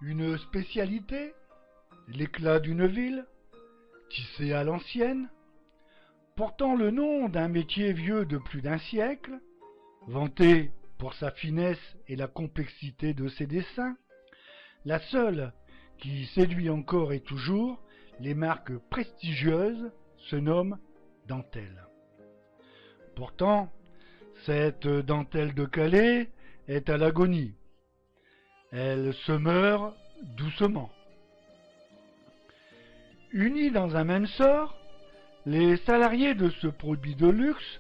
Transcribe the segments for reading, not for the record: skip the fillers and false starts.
une spécialité, l'éclat d'une ville, tissé à l'ancienne, portant le nom d'un métier vieux de plus d'un siècle, vanté pour sa finesse et la complexité de ses dessins, la seule qui séduit encore et toujours les marques prestigieuses se nomme dentelle. Pourtant, cette dentelle de Calais est à l'agonie. Elle se meurt doucement. Unis dans un même sort, les salariés de ce produit de luxe,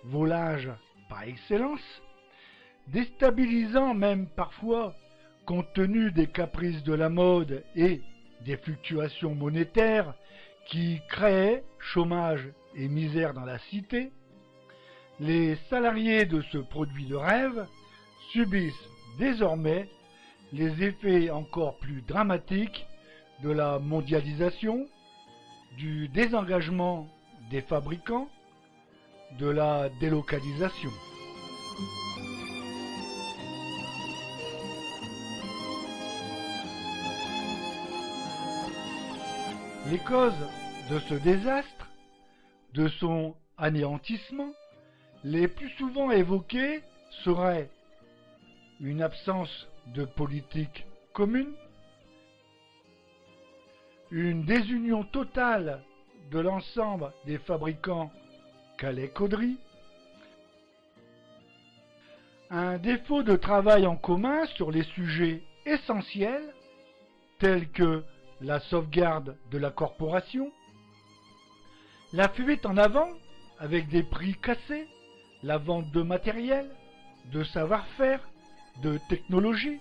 volage par excellence, déstabilisant même parfois compte tenu des caprices de la mode et des fluctuations monétaires qui créaient chômage et misère dans la cité, les salariés de ce produit de rêve subissent désormais les effets encore plus dramatiques de la mondialisation, du désengagement des fabricants, de la délocalisation. Les causes de ce désastre, de son anéantissement, les plus souvent évoquées seraient une absence de politique commune, une désunion totale de l'ensemble des fabricants Calais-Caudry, un défaut de travail en commun sur les sujets essentiels tels que la sauvegarde de la corporation, la fuite en avant avec des prix cassés, la vente de matériel, de savoir-faire, de technologie,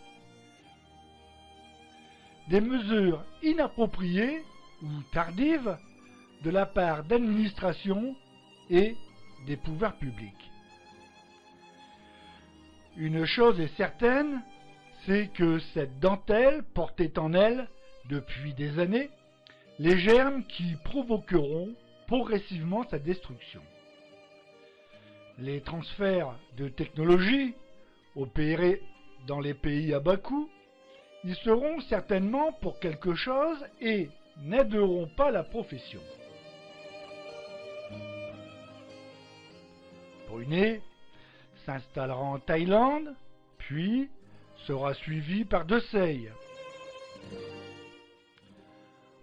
des mesures inappropriées ou tardives de la part d'administrations et des pouvoirs publics. Une chose est certaine, c'est que cette dentelle portait en elle, depuis des années, les germes qui provoqueront progressivement sa destruction. Les transferts de technologie opérés dans les pays à bas coût y seront certainement pour quelque chose et n'aideront pas la profession. Brunet s'installera en Thaïlande, puis sera suivi par Desailles.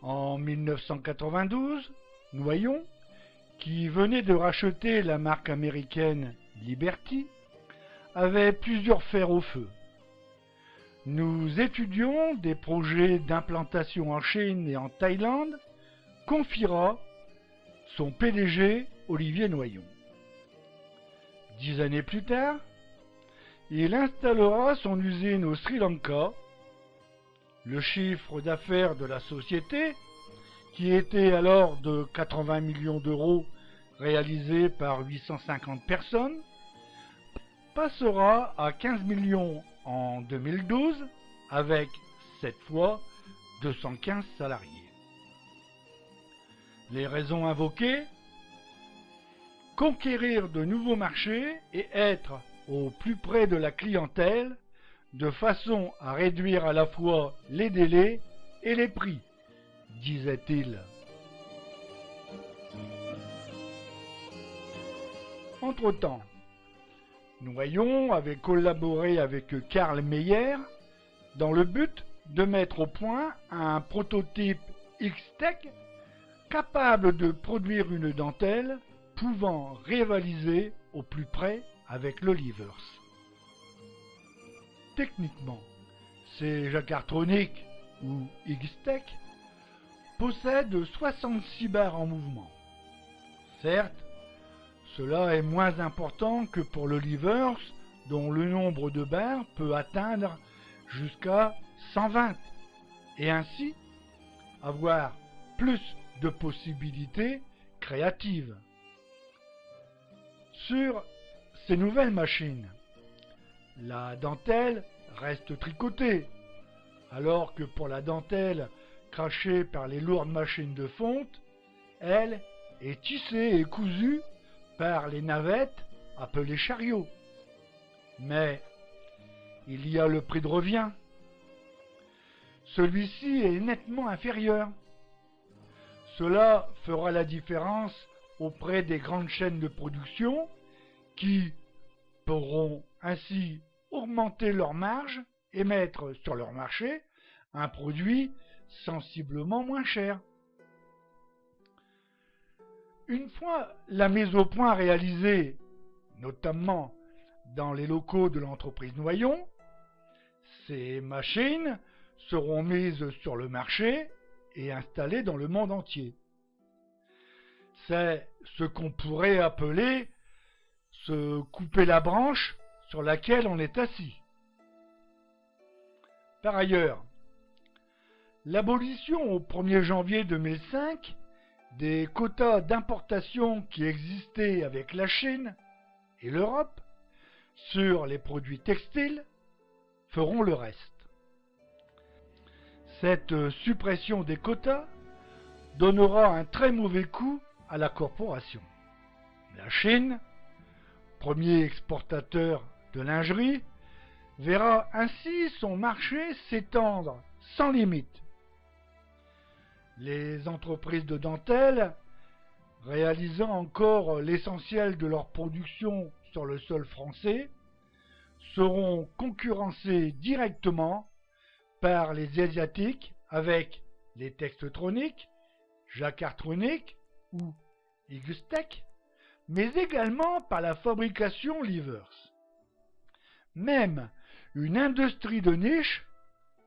En 1992, Noyon, qui venait de racheter la marque américaine Liberty, avait plusieurs fers au feu. Nous étudions des projets d'implantation en Chine et en Thaïlande, confiera son PDG Olivier Noyon. 10 années plus tard, il installera son usine au Sri Lanka. Le chiffre d'affaires de la société, qui était alors de 80 millions d'euros réalisé par 850 personnes, passera à 15 millions en 2012 avec, cette fois, 215 salariés. Les raisons invoquées: conquérir de nouveaux marchés et être au plus près de la clientèle de façon à réduire à la fois les délais et les prix, disait-il. Entre-temps, Noyon avait collaboré avec Karl Meyer dans le but de mettre au point un prototype X-Tech capable de produire une dentelle pouvant rivaliser au plus près avec l'Olivers. Techniquement, ces Jacquardtronic ou X-Tech possèdent 66 barres en mouvement. Certes, cela est moins important que pour l'Olivers, dont le nombre de barres peut atteindre jusqu'à 120, et ainsi avoir plus de possibilités créatives. Sur ces nouvelles machines, la dentelle reste tricotée, alors que pour la dentelle crachée par les lourdes machines de fonte, elle est tissée et cousue par les navettes appelées chariots. Mais il y a le prix de revient. celui-ci est nettement inférieur. Cela fera la différence auprès des grandes chaînes de production qui pourront ainsi augmenter leurs marges et mettre sur leur marché un produit sensiblement moins cher. Une fois la mise au point réalisée, notamment dans les locaux de l'entreprise Noyon, ces machines seront mises sur le marché et installées dans le monde entier. C'est ce qu'on pourrait appeler se couper la branche sur laquelle on est assis. Par ailleurs, l'abolition au 1er janvier 2005 des quotas d'importation qui existaient avec la Chine et l'Europe sur les produits textiles feront le reste. Cette suppression des quotas donnera un très mauvais coup à la corporation. La Chine, premier exportateur de lingerie, verra ainsi son marché s'étendre sans limite. Les entreprises de dentelle, réalisant encore l'essentiel de leur production sur le sol français, seront concurrencées directement par les Asiatiques avec les Textronic, Jacquard-Tronic ou Igustec, mais également par la fabrication Livers. Même une industrie de niche,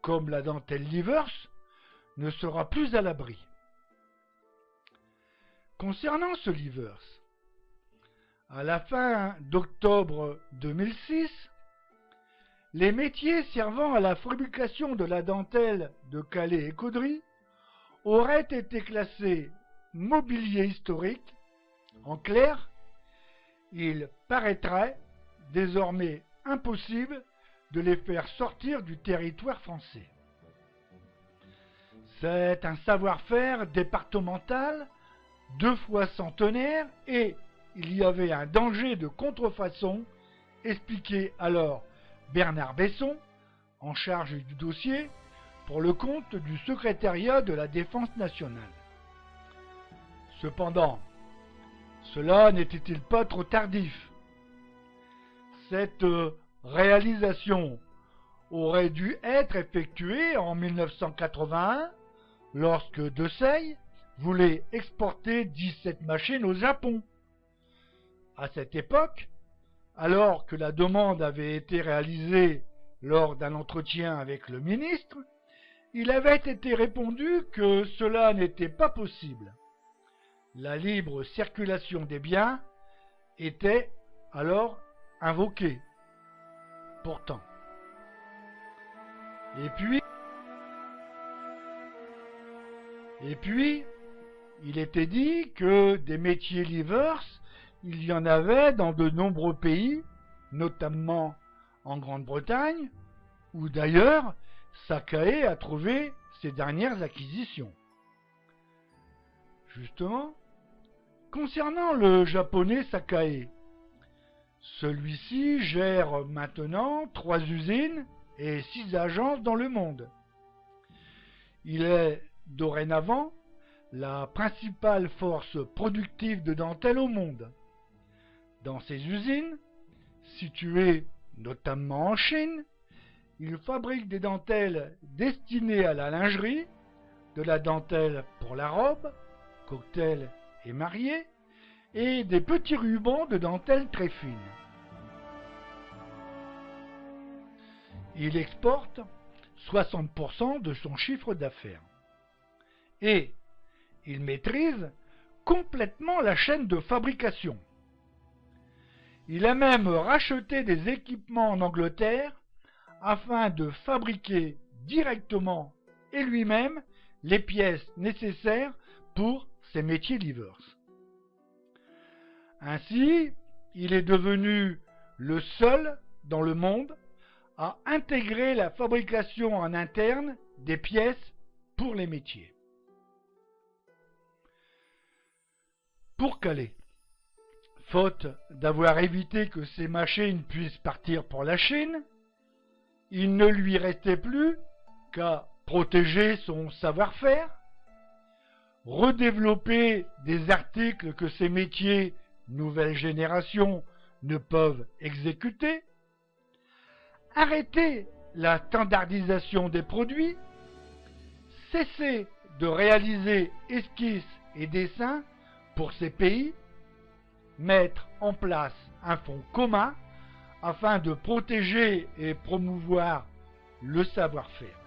comme la dentelle Livers, ne sera plus à l'abri. Concernant ce Livers, à la fin d'octobre 2006, les métiers servant à la fabrication de la dentelle de Calais et Caudry auraient été classés mobilier historique. En clair, il paraîtrait désormais impossible de les faire sortir du territoire français. C'est un savoir-faire départemental 2 fois centenaire et il y avait un danger de contrefaçon, expliquait alors Bernard Besson, en charge du dossier, pour le compte du secrétariat de la Défense nationale. Cependant, cela n'était-il pas trop tardif? Cette réalisation aurait dû être effectuée en 1981, lorsque Desseille voulait exporter 17 machines au Japon. À cette époque, alors que la demande avait été réalisée lors d'un entretien avec le ministre, il avait été répondu que cela n'était pas possible. La libre circulation des biens était alors invoquée. Pourtant. Et puis, il était dit que des métiers Livers, il y en avait dans de nombreux pays, notamment en Grande-Bretagne, où d'ailleurs Sakae a trouvé ses dernières acquisitions. Justement, concernant le japonais Sakae, celui-ci gère maintenant 3 usines et 6 agences dans le monde. Il est dorénavant la principale force productive de dentelle au monde. Dans ces usines, situées notamment en Chine, il fabrique des dentelles destinées à la lingerie, de la dentelle pour la robe, cocktail et mariée, et des petits rubans de dentelle très fine. Il exporte 60% de son chiffre d'affaires. Et il maîtrise complètement la chaîne de fabrication. Il a même racheté des équipements en Angleterre afin de fabriquer directement et lui-même les pièces nécessaires pour ses métiers Livers. Ainsi, il est devenu le seul dans le monde à intégrer la fabrication en interne des pièces pour les métiers. Pour Calais, faute d'avoir évité que ces machines puissent partir pour la Chine, il ne lui restait plus qu'à protéger son savoir-faire, redévelopper des articles que ces métiers, nouvelle génération, ne peuvent exécuter, arrêter la standardisation des produits, cesser de réaliser esquisses et dessins pour ces pays, mettre en place un fonds commun afin de protéger et promouvoir le savoir-faire.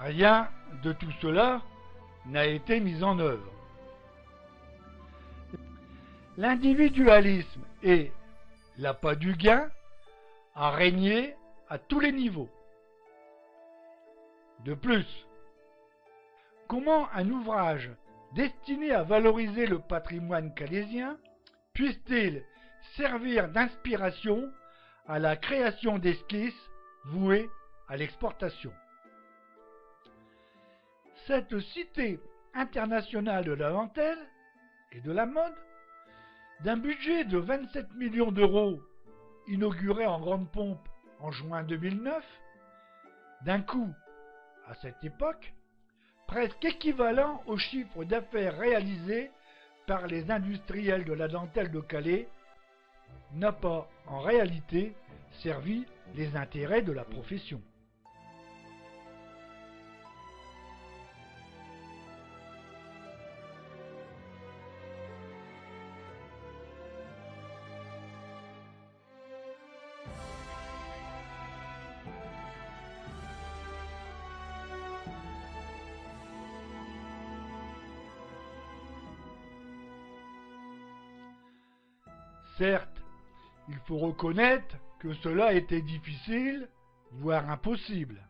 Rien de tout cela n'a été mis en œuvre. L'individualisme et l'appât du gain a régné à tous les niveaux. De plus, comment un ouvrage destiné à valoriser le patrimoine calaisien puisse-t-il servir d'inspiration à la création d'esquisses vouées à l'exportation? Cette cité internationale de la dentelle et de la mode, d'un budget de 27 millions d'euros inauguré en grande pompe en juin 2009, d'un coût, à cette époque, presque équivalent au chiffre d'affaires réalisé par les industriels de la dentelle de Calais, n'a pas en réalité servi les intérêts de la profession. Certes, il faut reconnaître que cela était difficile, voire impossible.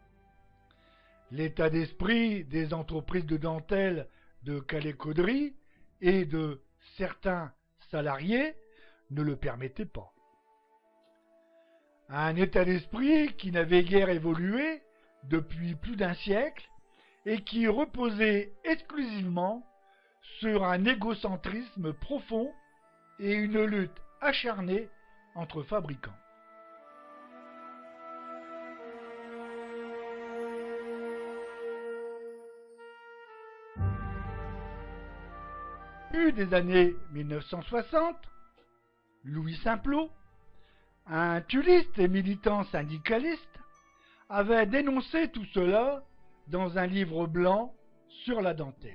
L'état d'esprit des entreprises de dentelle de Calais-Caudry et de certains salariés ne le permettait pas. Un état d'esprit qui n'avait guère évolué depuis plus d'un siècle et qui reposait exclusivement sur un égocentrisme profond et une lutte acharnée entre fabricants. Au début des années 1960, Louis Simplot, un tulliste et militant syndicaliste, avait dénoncé tout cela dans un livre blanc sur la dentelle.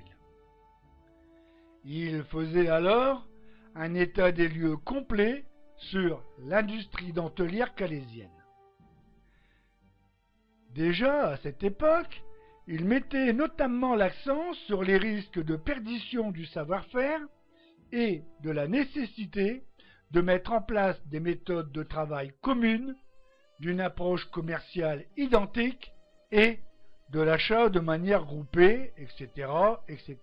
Il faisait alors un état des lieux complet sur l'industrie dentelière calaisienne. Déjà à cette époque, il mettait notamment l'accent sur les risques de perdition du savoir-faire et de la nécessité de mettre en place des méthodes de travail communes, d'une approche commerciale identique et de l'achat de manière groupée, etc., etc.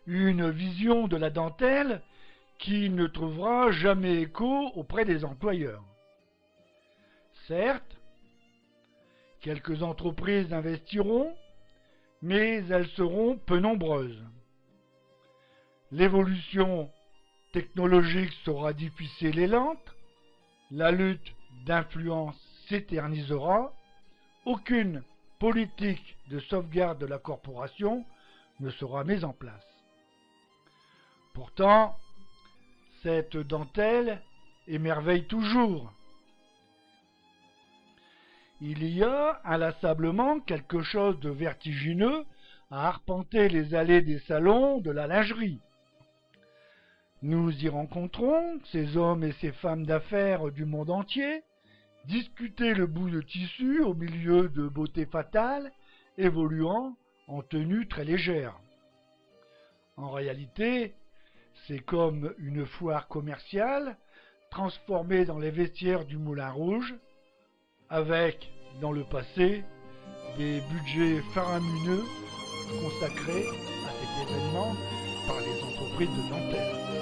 Une vision de la dentelle qui ne trouvera jamais écho auprès des employeurs. Certes, quelques entreprises investiront, mais elles seront peu nombreuses. L'évolution technologique sera difficile et lente, la lutte d'influence s'éternisera, aucune politique de sauvegarde de la corporation ne sera mise en place. Pourtant, cette dentelle émerveille toujours. Il y a inlassablement quelque chose de vertigineux à arpenter les allées des salons de la lingerie. Nous y rencontrons ces hommes et ces femmes d'affaires du monde entier, discuter le bout de tissu au milieu de beauté fatale, évoluant en tenue très légère. En réalité, c'est comme une foire commerciale transformée dans les vestiaires du Moulin Rouge, avec, dans le passé, des budgets faramineux consacrés à cet événement par les entreprises de dentelle.